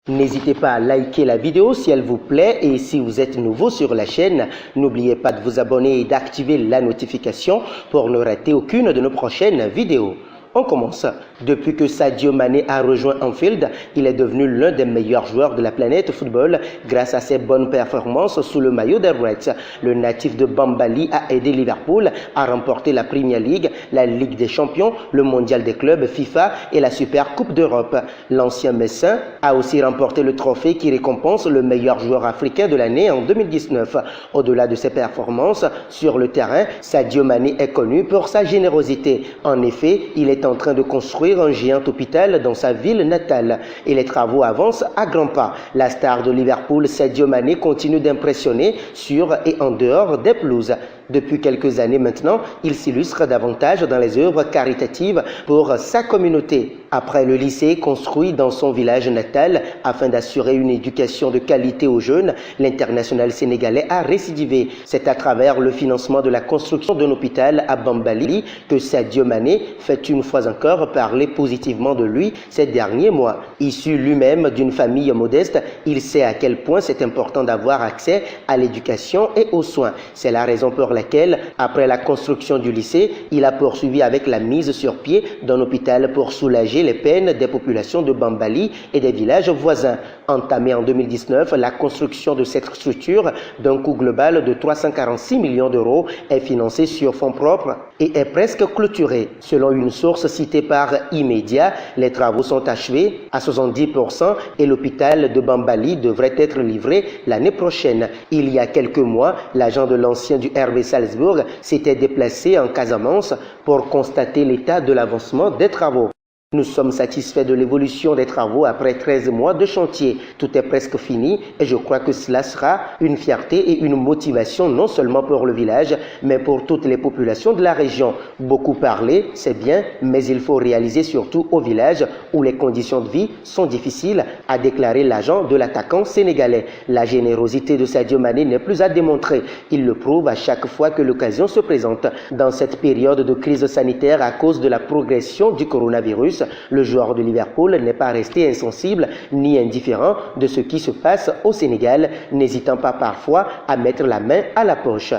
N'hésitez pas à liker la vidéo si elle vous plaît et si vous êtes nouveau sur la chaîne, n'oubliez pas de vous abonner et d'activer la notification pour ne rater aucune de nos prochaines vidéos. On commence. Depuis que Sadio Mané a rejoint Anfield, il est devenu l'un des meilleurs joueurs de la planète football grâce à ses bonnes performances sous le maillot des Reds. Le natif de Bambali a aidé Liverpool à remporter la Premier League, la Ligue des Champions, le Mondial des clubs FIFA et la Super Coupe d'Europe. L'ancien Messin a aussi remporté le trophée qui récompense le meilleur joueur africain de l'année en 2019. Au-delà de ses performances sur le terrain, Sadio Mané est connu pour sa générosité. En effet, il est en train de construire un géant hôpital dans sa ville natale et les travaux avancent à grands pas. La star de Liverpool, Sadio Mané, continue d'impressionner sur et en dehors des pelouses. Depuis quelques années maintenant, il s'illustre davantage dans les œuvres caritatives pour sa communauté. Après le lycée construit dans son village natal afin d'assurer une éducation de qualité aux jeunes, l'international sénégalais a récidivé. C'est à travers le financement de la construction d'un hôpital à Bambali que Sadio Mané fait une fois encore parler positivement de lui ces derniers mois. Issu lui-même d'une famille modeste, il sait à quel point c'est important d'avoir accès à l'éducation et aux soins. C'est la raison pour laquelle, après la construction du lycée, il a poursuivi avec la mise sur pied d'un hôpital pour soulager les peines des populations de Bambali et des villages voisins. Entamée en 2019, la construction de cette structure d'un coût global de 346 millions d'euros est financée sur fonds propres et est presque clôturée. Selon une source citée par Immédiat, les travaux sont achevés à 70% et l'hôpital de Bambali devrait être livré l'année prochaine. Il y a quelques mois, l'agent de l'ancien du RB Salzbourg s'était déplacé en Casamance pour constater l'état de l'avancement des travaux. Nous sommes satisfaits de l'évolution des travaux après 13 mois de chantier. Tout est presque fini et je crois que cela sera une fierté et une motivation non seulement pour le village, mais pour toutes les populations de la région. Beaucoup parler, c'est bien, mais il faut réaliser surtout au village où les conditions de vie sont difficiles, a déclaré l'agent de l'attaquant sénégalais. La générosité de Sadio Mané n'est plus à démontrer. Il le prouve à chaque fois que l'occasion se présente. Dans cette période de crise sanitaire à cause de la progression du coronavirus, le joueur de Liverpool n'est pas resté insensible ni indifférent de ce qui se passe au Sénégal, n'hésitant pas parfois à mettre la main à la poche.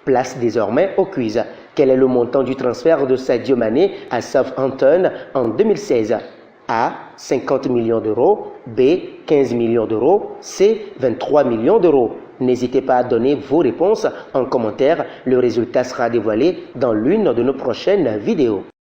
Place désormais au quiz. Quel est le montant du transfert de Sadio Mané à Southampton en 2016? A. 50 millions d'euros. B. 15 millions d'euros. C. 23 millions d'euros. N'hésitez pas à donner vos réponses en commentaire. Le résultat sera dévoilé dans l'une de nos prochaines vidéos.